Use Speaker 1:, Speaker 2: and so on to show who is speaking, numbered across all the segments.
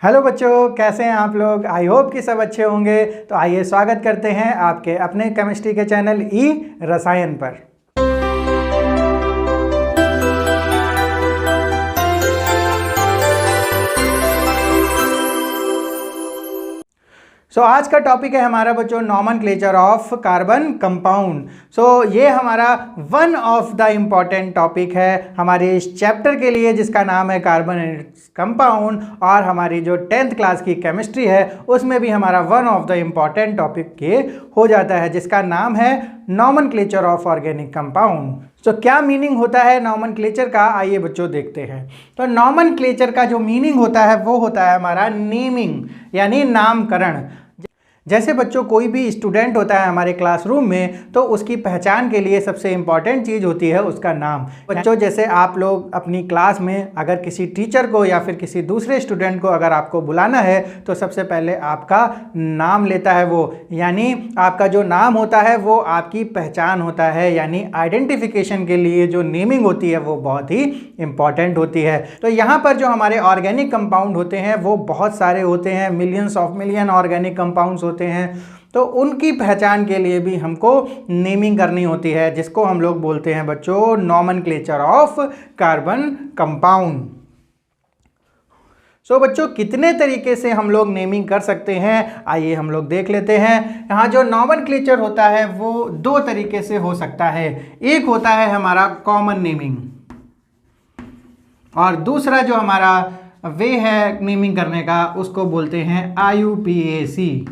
Speaker 1: Hello बच्चों, कैसे हैं आप लोग। आई होप कि सब अच्छे होंगे। तो आइए स्वागत करते हैं आपके अपने केमिस्ट्री के चैनल ई रसायन पर। आज का टॉपिक है हमारा बच्चों नॉमेनक्लेचर ऑफ कार्बन कंपाउंड। ये हमारा one of the important topic है हमारे इस चैप्टर के लिए, जिसका नाम है कार्बन एंड कंपाउंड। और हमारी जो 10th क्लास की केमिस्ट्री है उसमें भी हमारा one of the important topic के हो जाता है, जिसका नाम है नॉमेनक्लेचर ऑफ ऑर्गेनिक कंपाउंड। क्या मीनिंग होता है नॉमेनक्लेचर का, आइए बच्चों देखते हैं। तो नॉमेनक्लेचर का जो मीनिंग होता है वो होता है हमारा नेमिंग, यानी नामकरण। जैसे बच्चों कोई भी स्टूडेंट होता है हमारे क्लासरूम में, तो उसकी पहचान के लिए सबसे इम्पॉर्टेंट चीज़ होती है उसका नाम। बच्चों जैसे आप लोग अपनी क्लास में अगर किसी टीचर को या फिर किसी दूसरे स्टूडेंट को अगर आपको बुलाना है तो सबसे पहले आपका नाम लेता है वो, यानी आपका जो नाम होता है वो आपकी पहचान होता है, यानी आइडेंटिफिकेशन के लिए जो नेमिंग होती है वो बहुत ही इम्पॉर्टेंट होती है। तो यहाँ पर जो हमारे ऑर्गेनिक कंपाउंड होते हैं वो बहुत सारे होते हैं, millions of million organic compounds होते हैं। तो उनकी पहचान के लिए भी हमको नेमिंग करनी होती है, जिसको हम लोग बोलते हैं बच्चों नॉमेनक्लेचर ऑफ कार्बन कंपाउंड। बच्चों कितने तरीके से हम लोग नेमिंग कर सकते हैं, आइए हम लोग देख लेते हैं। यहाँ जो नॉमेनक्लेचर होता है वो दो तरीके से हो सकता है। एक होता है हमारा कॉमन नेमिंग, और दूसरा जो हमारा वे है नेमिंग करने का उसको बोलते हैं IUPAC।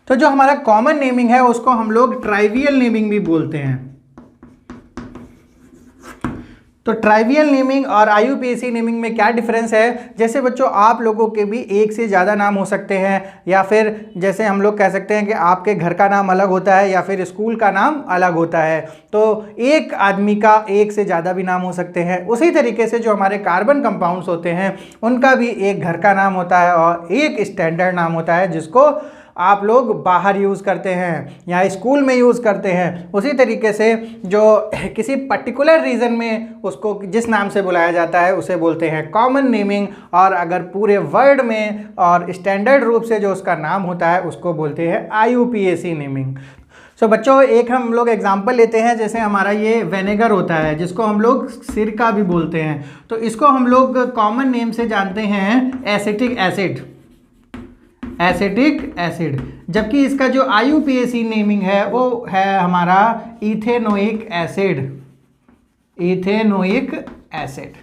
Speaker 1: तो जो हमारा कॉमन नेमिंग है उसको हम लोग ट्राइवियल नेमिंग भी बोलते हैं। तो ट्राइवियल नेमिंग और IUPAC नेमिंग में क्या डिफरेंस है, जैसे बच्चों आप लोगों के भी एक से ज़्यादा नाम हो सकते हैं, या फिर जैसे हम लोग कह सकते हैं कि आपके घर का नाम अलग होता है या फिर स्कूल का नाम अलग होता है। तो एक आदमी का एक से ज़्यादा भी नाम हो सकते हैं। उसी तरीके से जो हमारे कार्बन कंपाउंड्स होते हैं उनका भी एक घर का नाम होता है और एक स्टैंडर्ड नाम होता है, जिसको आप लोग बाहर यूज़ करते हैं या स्कूल में यूज़ करते हैं। उसी तरीके से जो किसी पर्टिकुलर रीजन में उसको जिस नाम से बुलाया जाता है उसे बोलते हैं कॉमन नेमिंग, और अगर पूरे वर्ल्ड में और स्टैंडर्ड रूप से जो उसका नाम होता है उसको बोलते हैं IUPAC नेमिंग। बच्चों एक हम लोग एग्जाम्पल लेते हैं, जैसे हमारा ये विनेगर होता है जिसको हम लोग सिरका भी बोलते हैं। तो इसको हम लोग कॉमन नेम से जानते हैं एसिटिक एसिड, एसिटिक एसिड। जबकि इसका जो IUPAC नेमिंग है वो है हमारा इथेनोइक एसिड, इथेनोइक एसिड।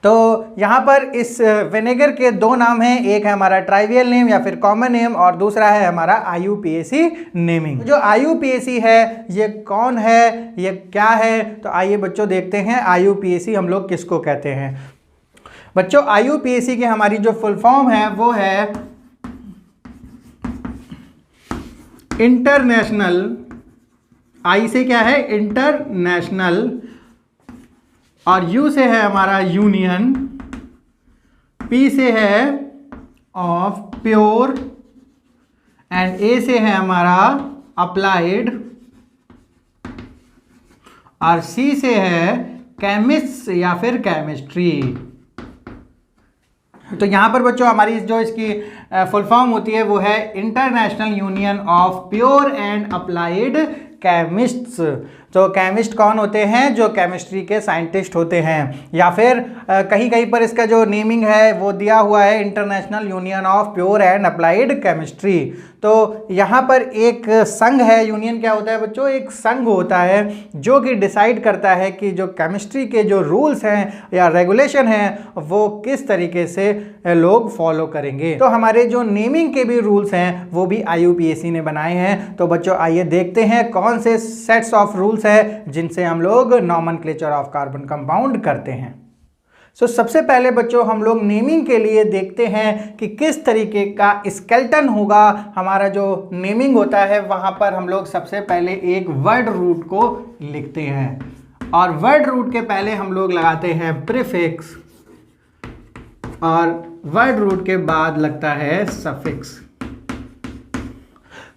Speaker 1: तो यहाँ पर इस विनेगर के दो नाम हैं, एक है हमारा ट्राइवियल नेम या फिर कॉमन नेम, और दूसरा है हमारा IUPAC नेमिंग। जो IUPAC है ये कौन है, ये क्या है, तो आइए बच्चों देखते हैं IUPAC हम लोग किसको कहते हैं। बच्चों IUPAC की हमारी जो फुल फॉर्म है वो है इंटरनेशनल, I से क्या है इंटरनेशनल, और U से है हमारा यूनियन, P से है ऑफ प्योर, एंड A से है हमारा अप्लाइड, और C से है केमिस्ट या फिर केमिस्ट्री। तो यहाँ पर बच्चों हमारी जो इसकी फुल फॉर्म होती है वो है international union of pure and applied chemists. तो केमिस्ट कौन होते हैं, जो केमिस्ट्री के साइंटिस्ट होते हैं, या फिर कहीं कहीं पर इसका जो नेमिंग है वो दिया हुआ है international union of pure and applied chemistry. तो यहाँ पर एक संघ है, यूनियन क्या होता है बच्चों, एक संघ होता है जो कि डिसाइड करता है कि जो केमिस्ट्री के जो रूल्स हैं या रेगुलेशन हैं वो किस तरीके से लोग फॉलो करेंगे। तो हमारे जो नेमिंग के भी रूल्स हैं वो भी IUPAC ने बनाए हैं। तो बच्चों आइए देखते हैं कौन से सेट्स ऑफ रूल्स है जिनसे हम लोग नॉमेनक्लेचर ऑफ कार्बन कंपाउंड करते हैं। सबसे पहले बच्चों हम लोग नेमिंग के लिए देखते हैं कि किस तरीके का स्केलेटन होगा। हमारा जो नेमिंग होता है वहां पर हम लोग सबसे पहले एक वर्ड रूट को लिखते हैं, और वर्ड रूट के पहले हम लोग लगाते हैं प्रीफिक्स, और वर्ड रूट के बाद लगता है सफिक्स।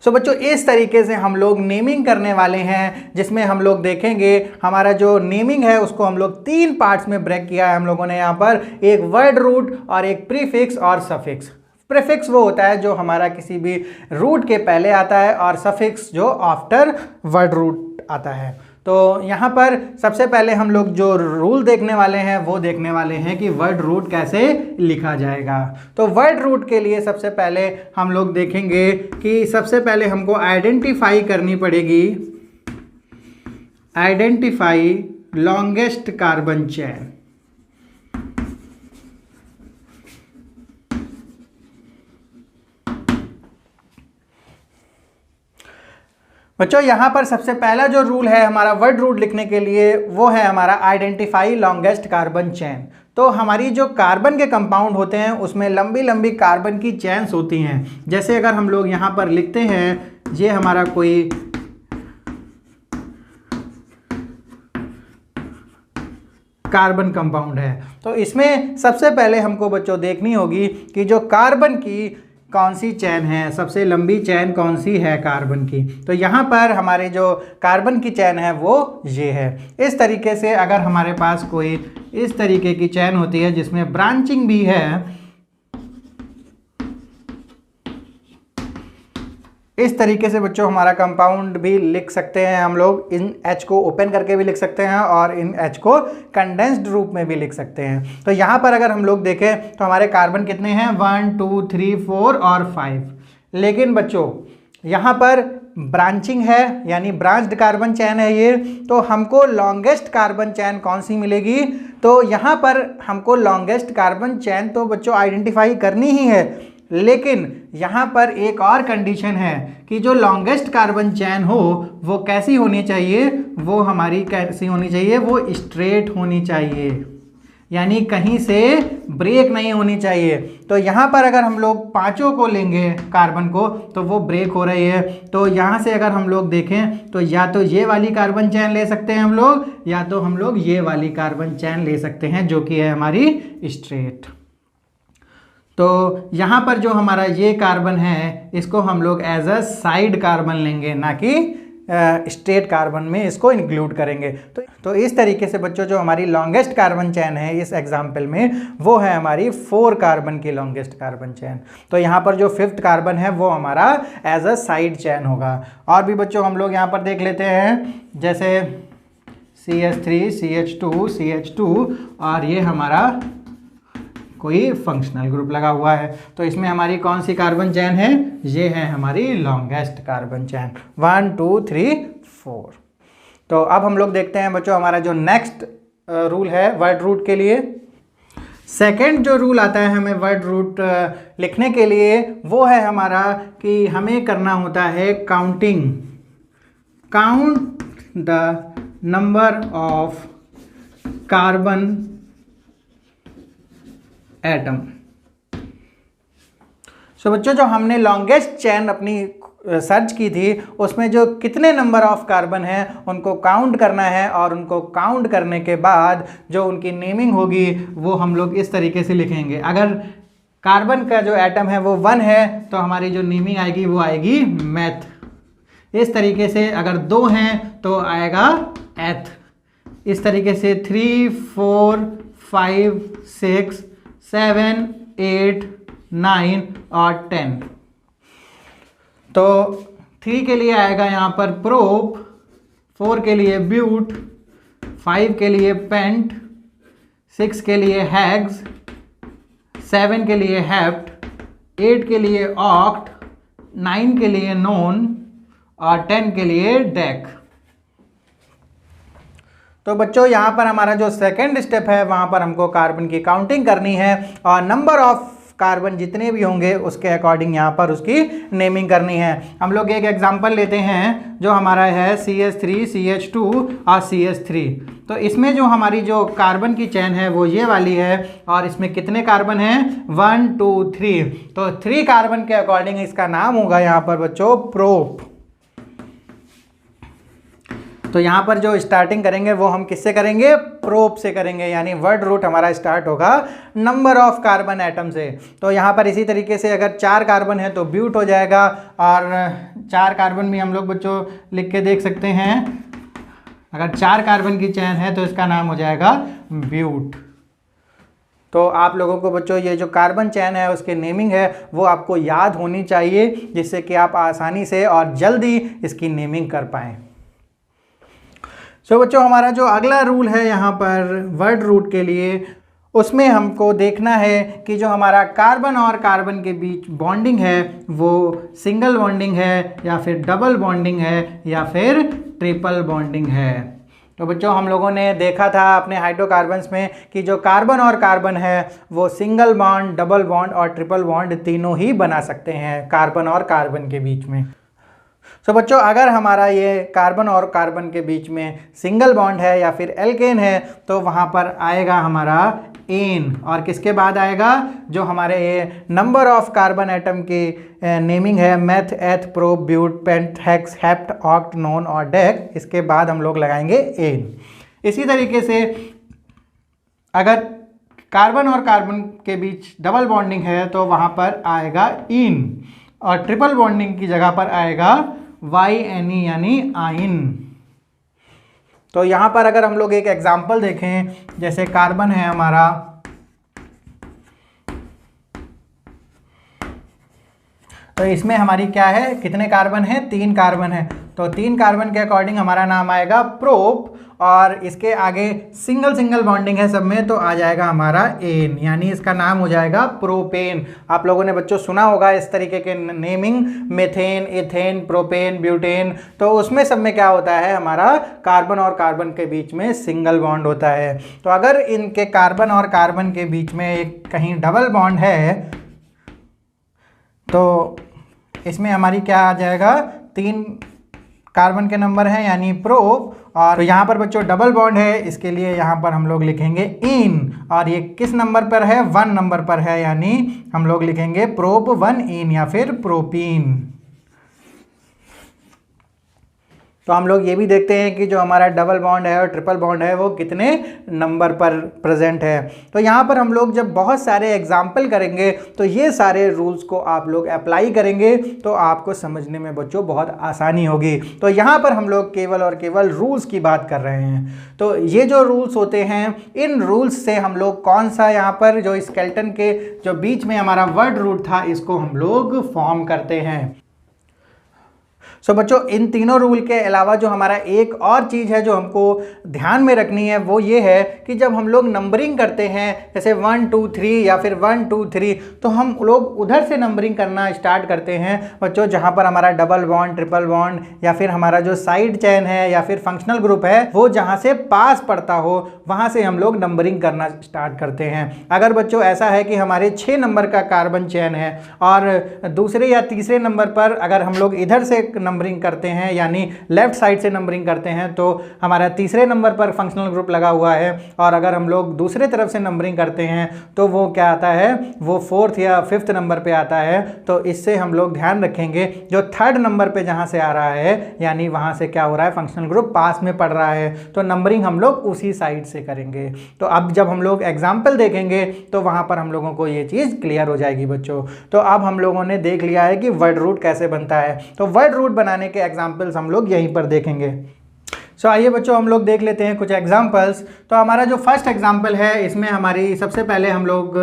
Speaker 1: सो बच्चों इस तरीके से हम लोग नेमिंग करने वाले हैं, जिसमें हम लोग देखेंगे हमारा जो नेमिंग है उसको हम लोग 3 पार्ट्स में ब्रेक किया है हम लोगों ने यहाँ पर, एक वर्ड रूट और एक प्रीफिक्स और सफिक्स। प्रीफिक्स वो होता है जो हमारा किसी भी रूट के पहले आता है और सफिक्स जो आफ्टर वर्ड रूट आता है। तो यहाँ पर सबसे पहले हम लोग जो रूल देखने वाले हैं वो देखने वाले हैं कि वर्ड रूट कैसे लिखा जाएगा। तो वर्ड रूट के लिए सबसे पहले हम लोग देखेंगे कि सबसे पहले हमको आइडेंटिफाई करनी पड़ेगी, आइडेंटिफाई लॉन्गेस्ट कार्बन चेन। बच्चों यहाँ पर सबसे पहला जो रूल है हमारा वर्ड रूट लिखने के लिए वो है हमारा आइडेंटिफाई लॉन्गेस्ट कार्बन चेन। तो हमारी जो कार्बन के कंपाउंड होते हैं उसमें लंबी लंबी कार्बन की चेन्स होती हैं। जैसे अगर हम लोग यहाँ पर लिखते हैं ये हमारा कोई कार्बन कंपाउंड है, तो इसमें सबसे पहले हमको बच्चों देखनी होगी कि जो कार्बन की कौन सी चैन है, सबसे लंबी चैन कौन सी है कार्बन की। तो यहाँ पर हमारे जो कार्बन की चैन है वो ये है। इस तरीके से अगर हमारे पास कोई इस तरीके की चैन होती है जिसमें ब्रांचिंग भी है, इस तरीके से बच्चों हमारा कंपाउंड भी लिख सकते हैं हम लोग। इन H को ओपन करके भी लिख सकते हैं और इन H को कंडेंस्ड रूप में भी लिख सकते हैं। तो यहाँ पर अगर हम लोग देखें तो हमारे कार्बन कितने हैं, 1 2 3 4 और 5। लेकिन बच्चों यहाँ पर ब्रांचिंग है यानी ब्रांच्ड कार्बन चैन है ये, तो हमको लॉन्गेस्ट कार्बन चैन कौन सी मिलेगी। तो यहाँ पर हमको लॉन्गेस्ट कार्बन चैन तो बच्चों आइडेंटिफाई करनी ही है, लेकिन यहाँ पर एक और कंडीशन है कि जो लॉन्गेस्ट कार्बन चैन हो वो कैसी होनी चाहिए, वो हमारी कैसी होनी चाहिए, वो स्ट्रेट होनी चाहिए, यानी कहीं से ब्रेक नहीं होनी चाहिए। तो यहाँ पर अगर हम लोग पांचों को लेंगे कार्बन को तो वो ब्रेक हो रही है। तो यहाँ से अगर हम लोग देखें तो या तो ये वाली कार्बन चैन ले सकते हैं हम लोग, या तो हम लोग ये वाली कार्बन चैन ले सकते हैं जो कि है हमारी स्ट्रेट। तो यहाँ पर जो हमारा ये कार्बन है इसको हम लोग एज अ साइड कार्बन लेंगे, ना कि स्ट्रेट कार्बन में इसको इंक्लूड करेंगे। तो इस तरीके से बच्चों जो हमारी लॉन्गेस्ट कार्बन चैन है इस एग्जाम्पल में वो है हमारी 4 कार्बन की लॉन्गेस्ट कार्बन चैन। तो यहाँ पर जो 5th कार्बन है वो हमारा एज अ साइड चैन होगा। और भी बच्चों हम लोग यहाँ पर देख लेते हैं, जैसे CH3 CH2 CH2 और ये हमारा कोई फंक्शनल ग्रुप लगा हुआ है। तो इसमें हमारी कौन सी कार्बन चैन है, ये है हमारी लॉन्गेस्ट कार्बन चैन 1 2 3 4। तो अब हम लोग देखते हैं बच्चों हमारा जो नेक्स्ट रूल है वर्ड रूट के लिए। सेकंड जो रूल आता है हमें वर्ड रूट लिखने के लिए वो है हमारा कि हमें करना होता है counting, count the number of carbon atom. So बच्चों जो हमने लॉन्गेस्ट चैन अपनी सर्च की थी उसमें जो कितने नंबर ऑफ कार्बन हैं उनको काउंट करना है, और उनको काउंट करने के बाद जो उनकी नेमिंग होगी वो हम लोग इस तरीके से लिखेंगे। अगर कार्बन का जो एटम है वो 1 है तो हमारी जो नेमिंग आएगी वो आएगी मैथ। इस तरीके से अगर 2 हैं तो आएगा एथ। इस तरीके से 3 4 5 6 7 8 9 और 10। तो 3 के लिए आएगा यहाँ पर प्रोप, 4 के लिए ब्यूट, 5 के लिए पेंट, 6 के लिए हैग्स, 7 के लिए हेप्ट, 8 के लिए ऑक्ट, 9 के लिए नोन और 10 के लिए डेक। तो बच्चों यहाँ पर हमारा जो सेकंड स्टेप है वहाँ पर हमको कार्बन की काउंटिंग करनी है और नंबर ऑफ कार्बन जितने भी होंगे उसके अकॉर्डिंग यहाँ पर उसकी नेमिंग करनी है। हम लोग एक एग्जांपल लेते हैं जो हमारा है CH3 CH2 और CH3। तो इसमें जो हमारी जो कार्बन की चैन है वो ये वाली है और इसमें कितने कार्बन हैं 1 2 3। तो 3 कार्बन के अकॉर्डिंग इसका नाम होगा यहाँ पर बच्चों प्रोप। तो यहाँ पर जो स्टार्टिंग करेंगे वो हम किससे करेंगे, प्रोप से करेंगे, यानी वर्ड रूट हमारा स्टार्ट होगा नंबर ऑफ कार्बन एटम से। तो यहाँ पर इसी तरीके से अगर 4 कार्बन है तो ब्यूट हो जाएगा, और 4 कार्बन भी हम लोग बच्चों लिख के देख सकते हैं। अगर 4 कार्बन की चेन है तो इसका नाम हो जाएगा ब्यूट। तो आप लोगों को बच्चों ये जो कार्बन चेन है उसके नेमिंग है वो आपको याद होनी चाहिए, जिससे कि आप आसानी से और जल्दी इसकी नेमिंग कर पाएँ। सो बच्चों हमारा जो अगला रूल है यहाँ पर वर्ड रूट के लिए, उसमें हमको देखना है कि जो हमारा कार्बन और कार्बन के बीच बॉन्डिंग है वो सिंगल बॉन्डिंग है या फिर डबल बॉन्डिंग है या फिर ट्रिपल बॉन्डिंग है। तो बच्चों हम लोगों ने देखा था अपने हाइड्रोकार्बन्स में कि जो कार्बन और कार्बन है वो सिंगल बॉन्ड, डबल बॉन्ड और ट्रिपल बॉन्ड तीनों ही बना सकते हैं कार्बन और कार्बन के बीच में। तो बच्चों अगर हमारा ये कार्बन और कार्बन के बीच में सिंगल बॉन्ड है या फिर एल्केन है तो वहाँ पर आएगा हमारा एन, और किसके बाद आएगा, जो हमारे ये नंबर ऑफ कार्बन एटम की नेमिंग है meth, eth, prop, but, pent, hex, hept, oct, non और डेक, इसके बाद हम लोग लगाएंगे एन। इसी तरीके से अगर कार्बन और कार्बन के बीच डबल बॉन्डिंग है तो वहाँ पर आएगा इन, और ट्रिपल बॉन्डिंग की जगह पर आएगा YNE यानी आइन। तो यहाँ पर अगर हम लोग एक एग्जाम्पल देखें, जैसे कार्बन है हमारा, तो इसमें हमारी क्या है, कितने कार्बन है, 3 कार्बन है। तो 3 कार्बन के अकॉर्डिंग हमारा नाम आएगा प्रोप, और इसके आगे सिंगल सिंगल बॉन्डिंग है सब में तो आ जाएगा हमारा एन, यानी इसका नाम हो जाएगा प्रोपेन। आप लोगों ने बच्चों सुना होगा इस तरीके के naming, methane, ethane, propane, butane. तो उसमें सब में क्या होता है, हमारा कार्बन और कार्बन के बीच में सिंगल बॉन्ड होता है। तो अगर इनके कार्बन और कार्बन के बीच में एक कहीं डबल बॉन्ड है तो इसमें हमारी क्या आ जाएगा, 3 कार्बन के नंबर हैं यानी प्रोप, और यहाँ पर बच्चों डबल बॉन्ड है, इसके लिए यहाँ पर हम लोग लिखेंगे इन, और ये किस नंबर पर है, 1 नंबर पर है, यानी हम लोग लिखेंगे प्रोप 1 इन या फिर प्रोपीन। तो हम लोग ये भी देखते हैं कि जो हमारा डबल बॉन्ड है और ट्रिपल बॉन्ड है वो कितने नंबर पर प्रेजेंट है। तो यहाँ पर हम लोग जब बहुत सारे एग्जाम्पल करेंगे तो ये सारे रूल्स को आप लोग अप्लाई करेंगे तो आपको समझने में बच्चों बहुत आसानी होगी। तो यहाँ पर हम लोग केवल और केवल रूल्स की बात कर रहे हैं। तो ये जो रूल्स होते हैं, इन रूल्स से हम लोग कौन सा यहाँ पर जो स्केलेटन के जो बीच में हमारा वर्ड रूट था इसको हम लोग फॉर्म करते हैं। सो बच्चों इन तीनों रूल के अलावा जो हमारा एक और चीज़ है जो हमको ध्यान में रखनी है वो ये है कि जब हम लोग नंबरिंग करते हैं जैसे 1 2 3 या फिर 1 2 3, तो हम लोग उधर से नंबरिंग करना स्टार्ट करते हैं बच्चों जहाँ पर हमारा डबल बॉन्ड, ट्रिपल बॉन्ड या फिर हमारा जो साइड चेन है या फिर फंक्शनल ग्रुप है वो जहाँ से पास पड़ता हो वहाँ से हम लोग नंबरिंग करना स्टार्ट करते हैं। अगर बच्चों ऐसा है कि हमारे 6 नंबर का कार्बन चेन है और दूसरे या तीसरे नंबर पर अगर हम लोग इधर से नंबरिंग करते हैं यानी लेफ्ट साइड से नंबरिंग करते हैं तो हमारा तीसरे नंबर पर फंक्शनल ग्रुप लगा हुआ है, और अगर हम लोग दूसरे तरफ से नंबरिंग करते हैं तो वो क्या आता है, वो 4th या 5th नंबर पे आता है। तो इससे हम लोग ध्यान रखेंगे जो 3rd नंबर पे जहाँ से आ रहा है यानी वहाँ से क्या हो रहा है, फंक्शनल ग्रुप पास में पड़ रहा है, तो नंबरिंग हम लोग उसी साइड से करेंगे। तो अब जब हम लोग एग्जाम्पल देखेंगे तो वहाँ पर हम लोगों को ये चीज़ क्लियर हो जाएगी बच्चों। तो अब हम लोगों ने देख लिया है कि वर्ड रूट कैसे बनता है, तो वर्ड रूट बनाने के एग्जाम्पल्स हम लोग यहीं पर देखेंगे। सो आइए बच्चों हम लोग देख लेते हैं कुछ एग्जाम्पल्स। तो हमारा जो फर्स्ट एग्जाम्पल है इसमें हमारी सबसे पहले हम लोग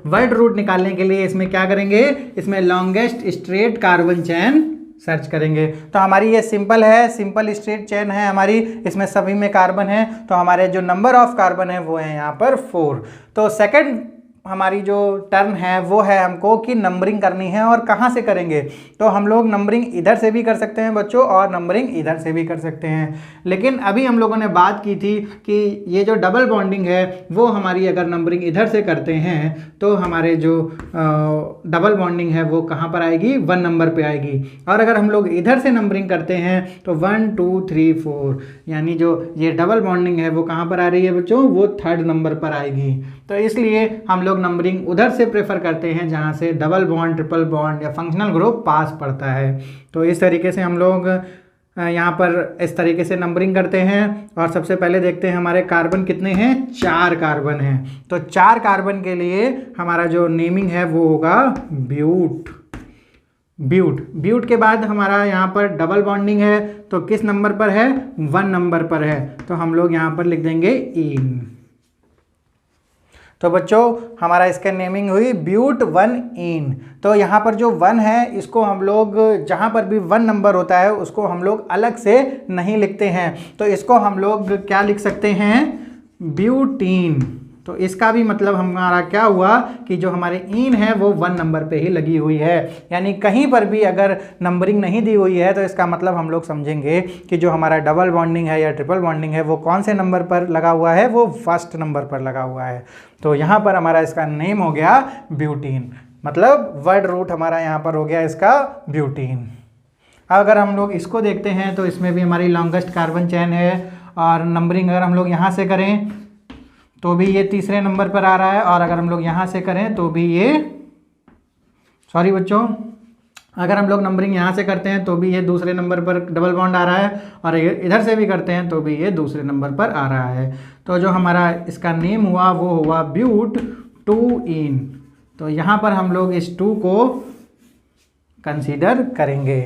Speaker 1: वर्ड रूट निकालने के लिए इसमें क्या करेंगे, इसमें longest straight carbon chain search करेंगे। तो हमारी ये सिंपल है, सिंपल स्ट्रेट चेन है हमारी, इसमें सभी में कार्बन है, तो हमारे जो नंबर ऑफ कार्बन है वो है यहाँ पर 4। तो सेकंड हमारी जो टर्न है वो है हमको कि नंबरिंग करनी है, और कहाँ से करेंगे, तो हम लोग नंबरिंग इधर से भी कर सकते हैं बच्चों और नंबरिंग इधर से भी कर सकते हैं। लेकिन अभी हम लोगों ने बात की थी कि ये जो डबल बॉन्डिंग है वो हमारी अगर नंबरिंग इधर से करते हैं तो हमारे जो डबल बॉन्डिंग है वो कहाँ पर आएगी, 1 नंबर पे आएगी। और अगर हम लोग इधर से नंबरिंग करते हैं तो 1 2 3 4 यानी जो ये डबल बॉन्डिंग है वो कहाँ पर आ रही है बच्चों, वो 3rd नंबर पर आएगी। तो इसलिए हम लोग नंबरिंग उधर से प्रेफर करते हैं जहाँ से डबल बॉन्ड, ट्रिपल बॉन्ड या फंक्शनल ग्रुप पास पड़ता है। तो इस तरीके से हम लोग यहाँ पर इस तरीके से नंबरिंग करते हैं और सबसे पहले देखते हैं हमारे कार्बन कितने हैं, 4 कार्बन हैं। तो 4 कार्बन के लिए हमारा जो नेमिंग है वो होगा ब्यूट। ब्यूट के बाद हमारा यहाँ पर डबल बॉन्डिंग है, तो किस नंबर पर है, 1 नंबर पर है, तो हम लोग यहाँ पर लिख देंगे इन। तो बच्चों हमारा इसका नेमिंग हुई ब्यूट 1 इन। तो यहाँ पर जो 1 है इसको हम लोग जहाँ पर भी 1 नंबर होता है उसको हम लोग अलग से नहीं लिखते हैं, तो इसको हम लोग क्या लिख सकते हैं, ब्यूटीन। तो इसका भी मतलब हमारा क्या हुआ कि जो हमारे इन है वो 1 नंबर पे ही लगी हुई है, यानी कहीं पर भी अगर नंबरिंग नहीं दी हुई है तो इसका मतलब हम लोग समझेंगे कि जो हमारा डबल बॉन्डिंग है या ट्रिपल बॉन्डिंग है वो कौन से नंबर पर लगा हुआ है, वो फर्स्ट नंबर पर लगा हुआ है। तो यहाँ पर हमारा इसका नेम हो गया ब्यूटीन, मतलब वर्ड रूट हमारा यहाँ पर हो गया इसका ब्यूटीन। अगर हम लोग इसको देखते हैं तो इसमें भी हमारी लॉन्गेस्ट कार्बन चेन है और नंबरिंग अगर हम लोग यहाँ से करें तो भी ये तीसरे नंबर पर आ रहा है, और अगर हम लोग यहाँ से करें तो भी ये, सॉरी बच्चों, अगर हम लोग नंबरिंग यहाँ से करते हैं तो भी ये दूसरे नंबर पर डबल बॉन्ड आ रहा है, और इधर से भी करते हैं तो भी ये दूसरे नंबर पर आ रहा है। तो जो हमारा इसका नेम हुआ वो हुआ ब्यूट 2 इन। तो यहाँ पर हम लोग इस 2 को कंसीडर करेंगे,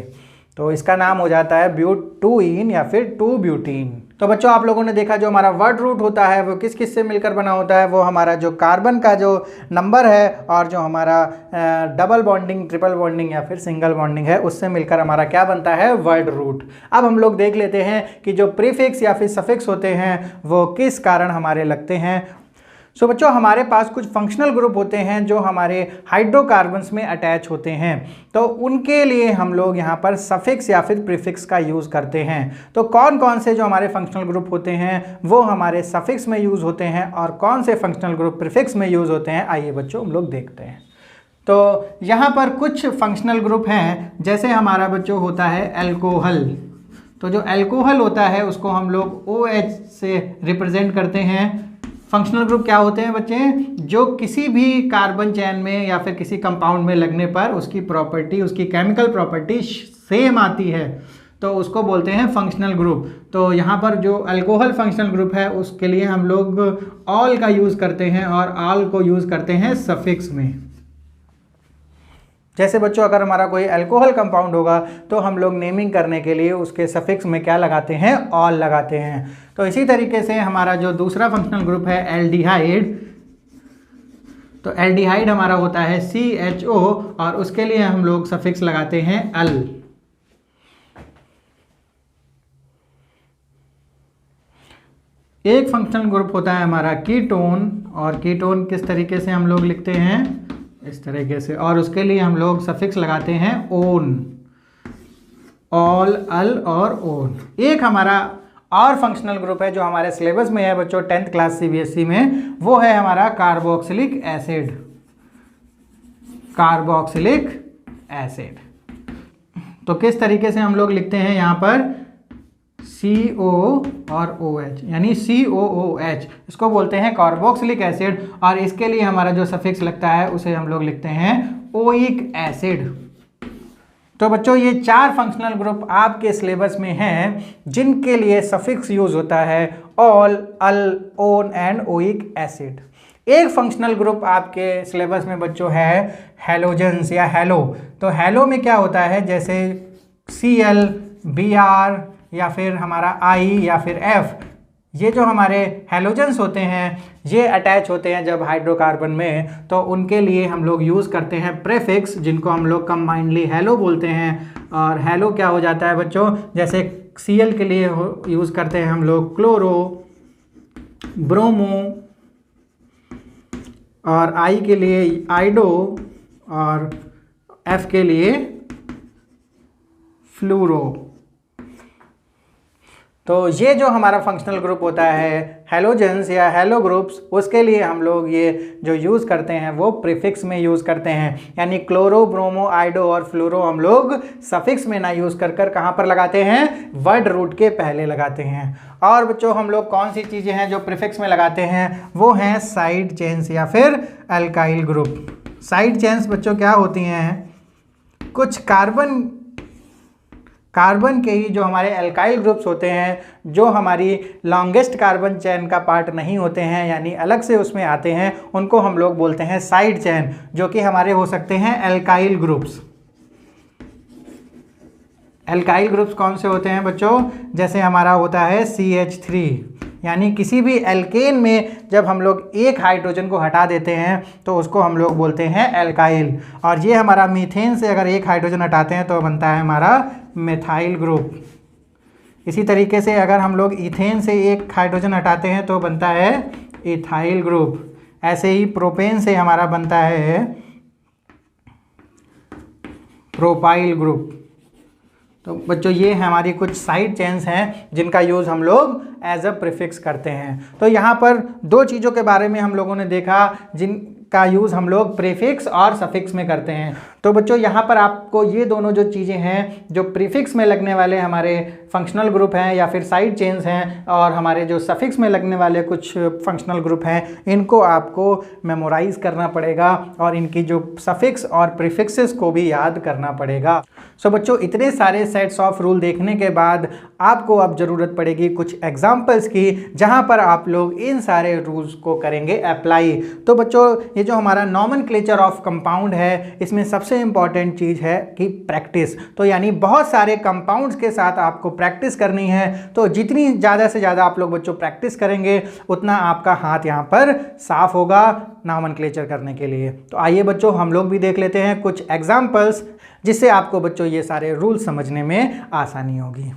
Speaker 1: तो इसका नाम हो जाता है ब्यूट 2 इन या फिर 2 ब्यूटीन। तो बच्चों आप लोगों ने देखा जो हमारा वर्ड रूट होता है वो किस किस से मिलकर बना होता है, वो हमारा जो कार्बन का जो नंबर है और जो हमारा डबल बॉन्डिंग, ट्रिपल बॉन्डिंग या फिर सिंगल बॉन्डिंग है उससे मिलकर हमारा क्या बनता है, वर्ड रूट। अब हम लोग देख लेते हैं कि जो प्रीफिक्स या फिर सफिक्स होते हैं वो किस कारण हमारे लगते हैं। सो बच्चों हमारे पास कुछ फंक्शनल ग्रुप होते हैं जो हमारे हाइड्रोकार्बन्स में अटैच होते हैं, तो उनके लिए हम लोग यहाँ पर सफिक्स या फिर प्रीफिक्स का यूज़ करते हैं। तो कौन कौन से जो हमारे फंक्शनल ग्रुप होते हैं वो हमारे सफिक्स में यूज़ होते हैं और कौन से फंक्शनल ग्रुप प्रीफिक्स में यूज़ होते हैं, आइए बच्चों हम लोग देखते हैं। तो यहाँ पर कुछ फंक्शनल ग्रुप हैं, जैसे हमारा बच्चों होता है एल्कोहल। तो जो एल्कोहल होता है उसको हम लोग OH से रिप्रेजेंट करते हैं। फंक्शनल ग्रुप क्या होते हैं बच्चे, जो किसी भी कार्बन चेन में या फिर किसी कंपाउंड में लगने पर उसकी प्रॉपर्टी, उसकी केमिकल प्रॉपर्टी सेम आती है, तो उसको बोलते हैं फंक्शनल ग्रुप। तो यहाँ पर जो अल्कोहल फंक्शनल ग्रुप है उसके लिए हम लोग ऑल का यूज़ करते हैं और ऑल को यूज़ करते हैं सफिक्स में। जैसे बच्चों अगर हमारा कोई अल्कोहल कंपाउंड होगा तो हम लोग नेमिंग करने के लिए उसके सफिक्स में क्या लगाते हैं, ऑल लगाते हैं। तो इसी तरीके से हमारा जो दूसरा फंक्शनल ग्रुप है एल्डिहाइड, तो एल्डिहाइड हमारा होता है CHO और उसके लिए हम लोग सफिक्स लगाते हैं अल। एक फंक्शनल ग्रुप होता है हमारा कीटोन, और कीटोन किस तरीके से हम लोग लिखते हैं, इस तरीके से, और उसके लिए हम लोग सफिक्स लगाते हैं ओन, ऑल, अल और ओन। एक हमारा और फंक्शनल ग्रुप है जो हमारे सिलेबस में है बच्चों 10th क्लास CBSE में, वो है हमारा कार्बोक्सिलिक एसिड। कार्बोक्सिलिक एसिड तो किस तरीके से हम लोग लिखते हैं यहाँ पर CO और OH, यानी COOH, इसको बोलते हैं कार्बोक्सिलिक एसिड, और इसके लिए हमारा जो सफिक्स लगता है उसे हम लोग लिखते हैं ओइक एसिड। तो बच्चों ये 4 फंक्शनल ग्रुप आपके सिलेबस में हैं जिनके लिए सफिक्स यूज होता है ol, al, one and oic acid. एक फंक्शनल ग्रुप आपके सिलेबस में बच्चों है हैलोजेंस या हैलो। तो हैलो में क्या होता है, जैसे Cl, Br या फिर हमारा I या फिर F, ये जो हमारे हैलोजेंस होते हैं ये अटैच होते हैं जब हाइड्रोकार्बन में, तो उनके लिए हम लोग यूज़ करते हैं प्रीफिक्स जिनको हम लोग कंबाइंडली हैलो बोलते हैं। और हैलो क्या हो जाता है बच्चों, जैसे Cl के लिए यूज़ करते हैं हम लोग क्लोरो, ब्रोमो, और I के लिए आइडो, और F के लिए फ्लूरो। तो ये जो हमारा फंक्शनल ग्रुप होता है हैलोजेंस या हैलो ग्रुप्स, उसके लिए हम लोग ये जो यूज़ करते हैं वो प्रीफिक्स में यूज़ करते हैं, यानी क्लोरो, ब्रोमो, आइडो और फ्लोरो हम लोग सफिक्स में ना यूज़ कर कर कहाँ पर लगाते हैं, वर्ड रूट के पहले लगाते हैं। और बच्चों हम लोग कौन सी चीज़ें हैं जो प्रीफिक्स में लगाते हैं, वो हैं साइड चेन्स या फिर अल्काइल ग्रुप। साइड चेन्स बच्चों क्या होती हैं, कुछ कार्बन के ही जो हमारे एल्काइल ग्रुप्स होते हैं, जो हमारी लॉन्गेस्ट कार्बन चेन का पार्ट नहीं होते हैं, यानी अलग से उसमें आते हैं, उनको हम लोग बोलते हैं साइड चेन, जो कि हमारे हो सकते हैं एल्काइल ग्रुप्स। एल्काइल ग्रुप्स कौन से होते हैं बच्चों? जैसे हमारा होता है CH3, यानी किसी भी एल्केन में जब हम लोग एक हाइड्रोजन को हटा देते हैं तो उसको हम लोग बोलते हैं एल्काइल। और ये हमारा मीथेन से अगर एक हाइड्रोजन हटाते हैं तो बनता है हमारा मिथाइल ग्रुप। इसी तरीके से अगर हम लोग इथेन से एक हाइड्रोजन हटाते हैं तो बनता है इथाइल ग्रुप। ऐसे ही प्रोपेन से हमारा बनता है प्रोपाइल ग्रुप। तो बच्चों ये हमारी कुछ साइड चेन्स हैं जिनका यूज़ हम लोग एज अ प्रीफिक्स करते हैं। तो यहाँ पर दो चीज़ों के बारे में हम लोगों ने देखा जिनका यूज़ हम लोग प्रीफिक्स और सफिक्स में करते हैं। तो बच्चों यहाँ पर आपको ये दोनों जो चीज़ें हैं, जो प्रीफिक्स में लगने वाले हमारे फंक्शनल ग्रुप हैं या फिर साइड चेन्स हैं, और हमारे जो सफिक्स में लगने वाले कुछ फंक्शनल ग्रुप हैं, इनको आपको मेमोराइज करना पड़ेगा और इनकी जो सफिक्स और प्रीफिक्सेस को भी याद करना पड़ेगा। सो बच्चों इतने सारे सेट्स ऑफ रूल देखने के बाद आपको अब ज़रूरत पड़ेगी कुछ एग्जाम्पल्स की, जहाँ पर आप लोग इन सारे रूल्स को करेंगे अप्लाई। तो बच्चों ये जो हमारा नॉमेनक्लेचर ऑफ कंपाउंड है, इसमें सबसे इम्पॉर्टेंट चीज़ है कि प्रैक्टिस। तो यानी बहुत सारे कंपाउंड्स के साथ आपको प्रैक्टिस करनी है। तो जितनी ज़्यादा से ज़्यादा आप लोग बच्चों प्रैक्टिस करेंगे, उतना आपका हाथ यहाँ पर साफ होगा नॉमेनक्लेचर करने के लिए। तो आइए बच्चों हम लोग भी देख लेते हैं कुछ एग्जाम्पल्स, जिससे आपको बच्चों ये सारे रूल समझने में आसानी होगी।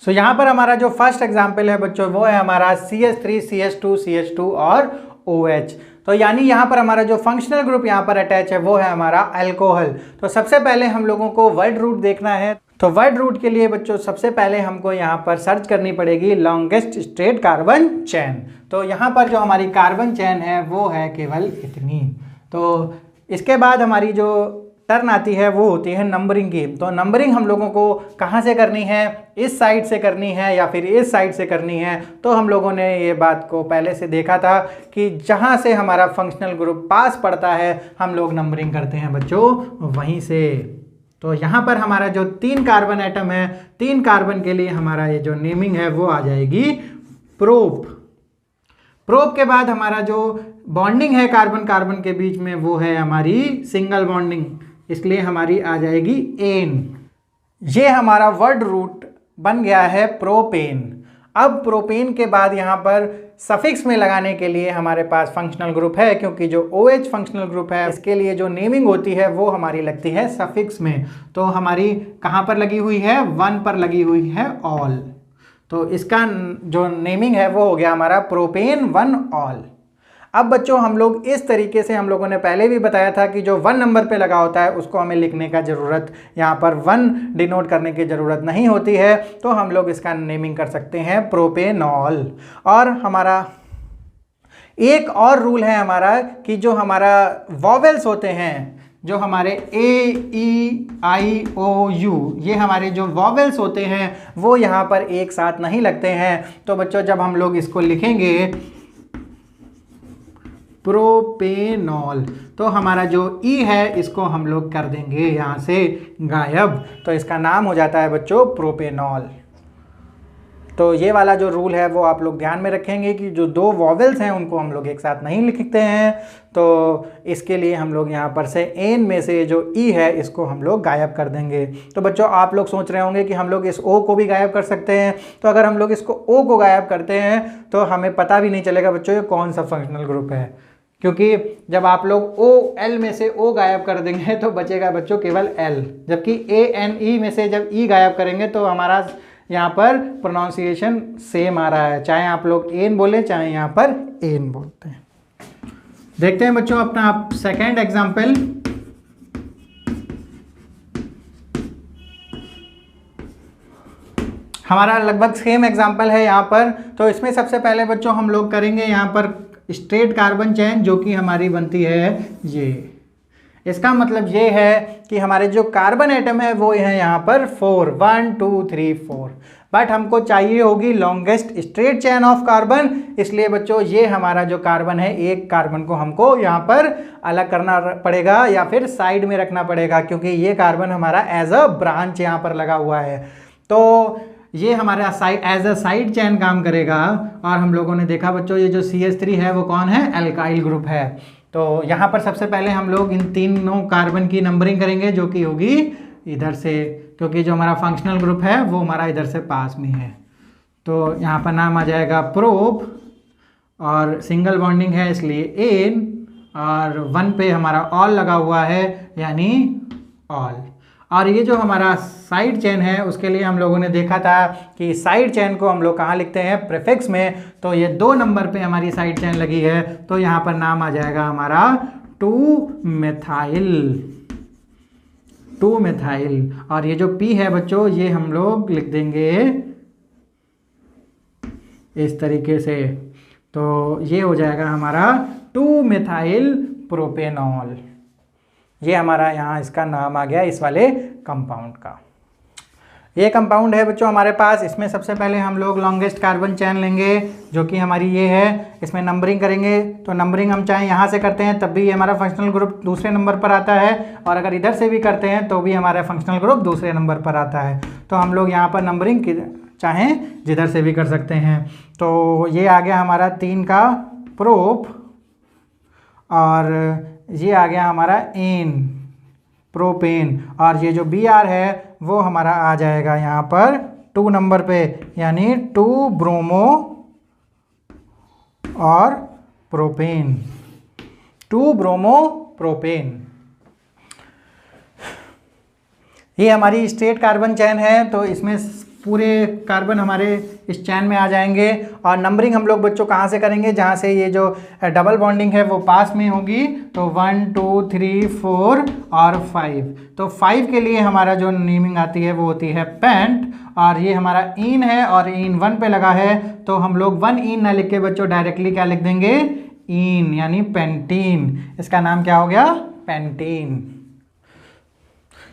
Speaker 1: सो यहाँ पर हमारा जो फर्स्ट एग्जाम्पल है बच्चों, वो है हमारा CH3 CH2 CH2 और OH। तो यानी यहाँ पर हमारा जो फंक्शनल ग्रुप यहाँ पर अटैच है वो है हमारा अल्कोहल। तो सबसे पहले हम लोगों को वर्ड रूट देखना है। तो वर्ड रूट के लिए बच्चों सबसे पहले हमको यहाँ पर सर्च करनी पड़ेगी लॉन्गेस्ट स्ट्रेट कार्बन चेन। तो यहाँ पर जो हमारी कार्बन चेन है वो है केवल इतनी। तो इसके बाद हमारी जो टर्न आती है वो होती है नंबरिंग की। तो नंबरिंग हम लोगों को कहाँ से करनी है, इस साइड से करनी है या फिर इस साइड से करनी है। तो हम लोगों ने ये बात को पहले से देखा था कि जहाँ से हमारा फंक्शनल ग्रुप पास पड़ता है हम लोग नंबरिंग करते हैं बच्चों वहीं से। तो यहाँ पर हमारा जो 3 कार्बन एटम है, 3 कार्बन के लिए हमारा ये जो नेमिंग है वो आ जाएगी प्रोप। प्रोप के बाद हमारा जो बॉन्डिंग है कार्बन कार्बन के बीच में वो है हमारी सिंगल बॉन्डिंग, इसलिए हमारी आ जाएगी एन। ये हमारा वर्ड रूट बन गया है प्रोपेन। अब प्रोपेन के बाद यहाँ पर सफिक्स में लगाने के लिए हमारे पास फंक्शनल ग्रुप है, क्योंकि जो OH फंक्शनल ग्रुप है इसके लिए जो नेमिंग होती है वो हमारी लगती है सफिक्स में। तो हमारी कहाँ पर लगी हुई है, 1 पर लगी हुई है ऑल। तो इसका जो नेमिंग है वो हो गया हमारा प्रोपेन 1 ऑल। अब बच्चों हम लोग इस तरीके से, हम लोगों ने पहले भी बताया था कि जो 1 नंबर पे लगा होता है उसको हमें लिखने का ज़रूरत, यहाँ पर 1 डिनोट करने की ज़रूरत नहीं होती है। तो हम लोग इसका नेमिंग कर सकते हैं प्रोपेनॉल। और हमारा एक और रूल है हमारा कि जो हमारा वॉवेल्स होते हैं, जो हमारे A, E, I, O, U, ये हमारे जो वॉवेल्स होते हैं वो यहाँ पर एक साथ नहीं लगते हैं। तो बच्चों जब हम लोग इसको लिखेंगे प्रोपेनॉल, तो हमारा जो ई है इसको हम लोग कर देंगे यहाँ से गायब। तो इसका नाम हो जाता है बच्चों प्रोपेनॉल। तो ये वाला जो रूल है वो आप लोग ध्यान में रखेंगे कि जो 2 वॉवेल्स हैं उनको हम लोग एक साथ नहीं लिखते हैं। तो इसके लिए हम लोग यहाँ पर से एन में से जो ई है इसको हम लोग गायब कर देंगे। तो बच्चों आप लोग सोच रहे होंगे कि हम लोग इस ओ को भी गायब कर सकते हैं। तो अगर हम लोग इसको ओ को गायब करते हैं तो हमें पता भी नहीं चलेगा बच्चों ये कौन सा फंक्शनल ग्रुप है, क्योंकि जब आप लोग ओ एल में से ओ गायब कर देंगे तो बचेगा बच्चों केवल एल, जबकि ए एन ई में से जब ई गायब करेंगे तो हमारा यहाँ पर प्रोनाउंसिएशन सेम आ रहा है, चाहे आप लोग एन बोले चाहे यहाँ पर एन बोलते हैं। देखते हैं बच्चों अपना आप सेकेंड एग्जाम्पल। हमारा लगभग सेम एग्जाम्पल है यहाँ पर। तो इसमें सबसे पहले बच्चों हम लोग करेंगे यहाँ पर स्ट्रेट कार्बन चेन, जो कि हमारी बनती है ये। इसका मतलब ये है कि हमारे जो कार्बन एटम है वो है यहाँ पर 4, 1 2 3 4। बट हमको चाहिए होगी longest straight chain of carbon. इसलिए बच्चों ये हमारा जो कार्बन है, एक कार्बन को हमको यहाँ पर अलग करना पड़ेगा या फिर साइड में रखना पड़ेगा, क्योंकि ये कार्बन हमारा एज अ ब्रांच यहाँ पर लगा हुआ है। तो ये हमारा एज अ साइड चेन काम करेगा। और हम लोगों ने देखा बच्चों ये जो CH3 है वो कौन है, एल्काइल ग्रुप है। तो यहाँ पर सबसे पहले हम लोग इन तीनों कार्बन की नंबरिंग करेंगे, जो कि होगी इधर से, क्योंकि जो हमारा फंक्शनल ग्रुप है वो हमारा इधर से पास में है। तो यहाँ पर नाम आ जाएगा प्रोप, और सिंगल बॉन्डिंग है इसलिए एन, और 1 पे हमारा ऑल लगा हुआ है यानी ऑल। और ये जो हमारा साइड चेन है उसके लिए हम लोगों ने देखा था कि साइड चेन को हम लोग कहाँ लिखते हैं, प्रीफिक्स में। तो ये 2 नंबर पे हमारी साइड चेन लगी है, तो यहाँ पर नाम आ जाएगा हमारा 2-मेथाइल। और ये जो P है बच्चों ये हम लोग लिख देंगे इस तरीके से। तो ये हो जाएगा हमारा 2-मेथाइल प्रोपेनॉल। ये हमारा यहाँ इसका नाम आ गया इस वाले कंपाउंड का। ये कंपाउंड है बच्चों हमारे पास। इसमें सबसे पहले हम लोग लॉन्गेस्ट कार्बन चेन लेंगे, जो कि हमारी ये है। इसमें नंबरिंग करेंगे, तो नंबरिंग हम चाहे यहाँ से करते हैं तब भी ये हमारा फंक्शनल ग्रुप दूसरे नंबर पर आता है, और अगर इधर से भी करते हैं तो भी हमारा फंक्शनल ग्रुप दूसरे नंबर पर आता है। तो हम लोग यहाँ पर नंबरिंग चाहें जिधर से भी कर सकते हैं। तो ये आ गया हमारा 3 का प्रोप, और ये आ गया हमारा एन, प्रोपेन। और ये जो Br है वो हमारा आ जाएगा यहाँ पर 2 नंबर पे, यानी 2 ब्रोमो और प्रोपेन, 2 ब्रोमो प्रोपेन। ये हमारी स्ट्रेट कार्बन चेन है, तो इसमें पूरे कार्बन हमारे इस चैन में आ जाएंगे। और नंबरिंग हम लोग बच्चों कहाँ से करेंगे, जहाँ से ये जो डबल बॉन्डिंग है वो पास में होगी। तो 1 2 3 4 और 5। तो 5 के लिए हमारा जो नेमिंग आती है वो होती है पेंट, और ये हमारा इन है और इन 1 पे लगा है, तो हम लोग 1 इन ना लिख के बच्चों डायरेक्टली क्या लिख देंगे, इन, यानी पेंटीन। इसका नाम क्या हो गया, पेंटीन।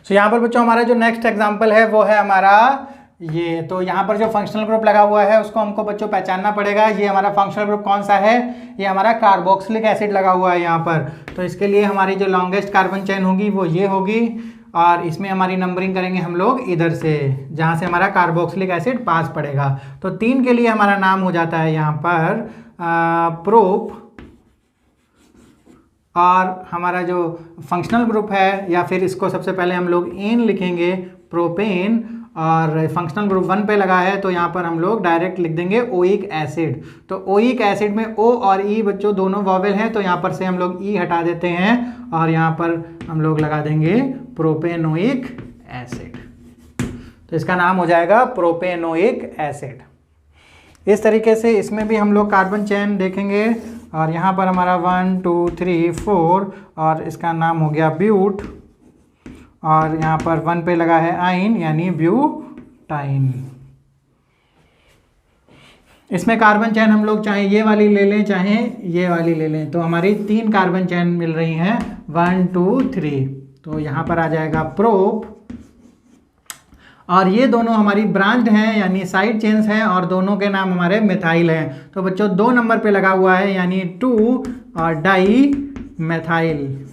Speaker 1: तो यहाँ पर बच्चों हमारा जो नेक्स्ट एग्जाम्पल है वो है हमारा ये। तो यहाँ पर जो फंक्शनल ग्रुप लगा हुआ है उसको हमको बच्चों पहचानना पड़ेगा। ये हमारा फंक्शनल ग्रुप कौन सा है, ये हमारा कार्बोक्सिलिक एसिड लगा हुआ है यहाँ पर। तो इसके लिए हमारी जो लॉन्गेस्ट कार्बन चेन होगी वो ये होगी, और इसमें हमारी नंबरिंग करेंगे हम लोग इधर से, जहाँ से हमारा कार्बोक्सिलिक एसिड पास पड़ेगा। तो 3 के लिए हमारा नाम हो जाता है यहाँ पर प्रोप, और हमारा जो फंक्शनल ग्रुप है, या फिर इसको सबसे पहले हम लोग एन लिखेंगे, प्रोपेन। और फंक्शनल ग्रुप 1 पे लगा है, तो यहाँ पर हम लोग डायरेक्ट लिख देंगे ओइक एसिड। तो ओइक एसिड में O और E बच्चों दोनों वॉवेल हैं, तो यहाँ पर से हम लोग E हटा देते हैं, और यहाँ पर हम लोग लगा देंगे प्रोपेनोइक एसिड। तो इसका नाम हो जाएगा प्रोपेनोइक एसिड। इस तरीके से इसमें भी हम लोग कार्बन चेन देखेंगे, और यहाँ पर हमारा 1 2 3 4, और इसका नाम हो गया ब्यूट, और यहाँ पर 1 पे लगा है आइन, यानी ब्यूटाइन। इसमें कार्बन चेन हम लोग चाहे ये वाली ले लें चाहे ये वाली ले लें, तो हमारी 3 कार्बन चेन मिल रही हैं, 1 2 3। तो यहाँ पर आ जाएगा प्रोप, और ये दोनों हमारी ब्रांच्ड हैं यानी साइड चेन्स हैं, और दोनों के नाम हमारे मिथाइल हैं। तो बच्चों 2 नंबर पे लगा हुआ है, यानी 2 और di methyl,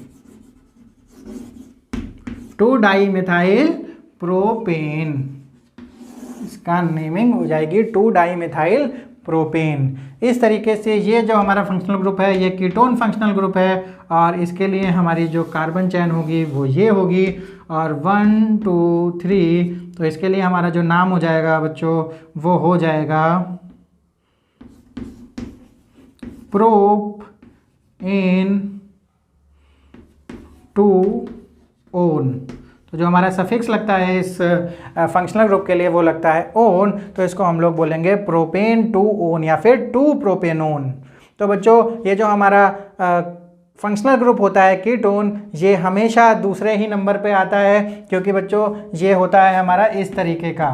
Speaker 1: 2 di methyl propane. इसका नेमिंग हो जाएगी 2 डाई मेथाइल प्रोपेन। इस तरीके से ये जो हमारा फंक्शनल ग्रुप है ये कीटोन फंक्शनल ग्रुप है, और इसके लिए हमारी जो कार्बन चेन होगी वो ये होगी, और 1 2 3। तो इसके लिए हमारा जो नाम हो जाएगा बच्चों वो हो जाएगा प्रोप इन 2 ओन। तो जो हमारा सफिक्स लगता है इस फंक्शनल ग्रुप के लिए वो लगता है ओन, तो इसको हम लोग बोलेंगे प्रोपेन 2 ओन या फिर 2 प्रोपेनोन। तो बच्चों ये जो हमारा फंक्शनल ग्रुप होता है कीटोन, ये हमेशा दूसरे ही नंबर पे आता है, क्योंकि बच्चों ये होता है हमारा इस तरीके का।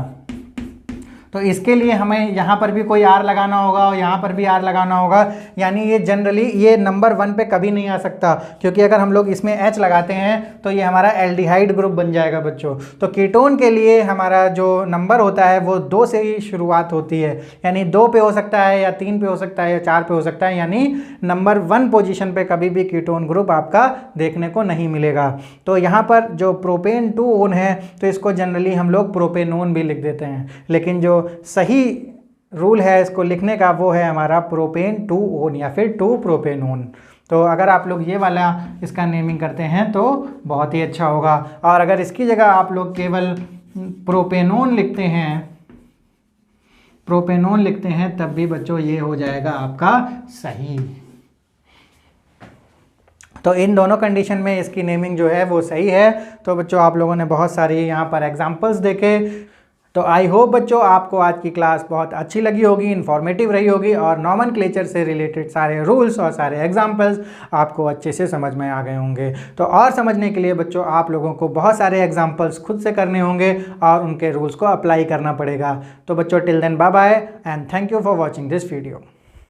Speaker 1: तो इसके लिए हमें यहाँ पर भी कोई आर लगाना होगा और यहाँ पर भी आर लगाना होगा, यानी ये जनरली ये नंबर 1 पे कभी नहीं आ सकता, क्योंकि अगर हम लोग इसमें H लगाते हैं तो ये हमारा एल्डिहाइड ग्रुप बन जाएगा बच्चों। तो कीटोन के लिए हमारा जो नंबर होता है वो 2 से ही शुरुआत होती है, यानी 2 पे हो सकता है या 3 पे हो सकता है या 4 पे हो सकता है, यानी नंबर 1 पोजीशन पे कभी भी कीटोन ग्रुप आपका देखने को नहीं मिलेगा। तो यहाँ पर जो प्रोपेन 2 है तो इसको जनरली हम लोग प्रोपेनोन भी लिख देते हैं, लेकिन जो सही रूल है इसको लिखने का वो है हमारा प्रोपेन 2 या फिर 2 प्रोपेनोन। तो अगर आप लोग ये वाला इसका नेमिंग करते हैं तो बहुत ही अच्छा होगा, और अगर इसकी जगह आप लोग केवल प्रोपेनोन लिखते हैं तब भी बच्चों ये हो जाएगा आपका सही। तो इन दोनों कंडीशन में इसकी नेमिंग जो है वो सही है। तो बच्चों आप लोगों ने बहुत सारे यहाँ पर एग्जांपल्स देखे, तो आई होप बच्चों आपको आज की क्लास बहुत अच्छी लगी होगी, इन्फॉर्मेटिव रही होगी, और नॉमेनक्लेचर से रिलेटेड सारे रूल्स और सारे एग्जांपल्स आपको अच्छे से समझ में आ गए होंगे। तो और समझने के लिए बच्चों आप लोगों को बहुत सारे एग्जांपल्स खुद से करने होंगे और उनके रूल्स को अप्लाई करना पड़ेगा। तो बच्चों till then bye bye and thank you for watching this video.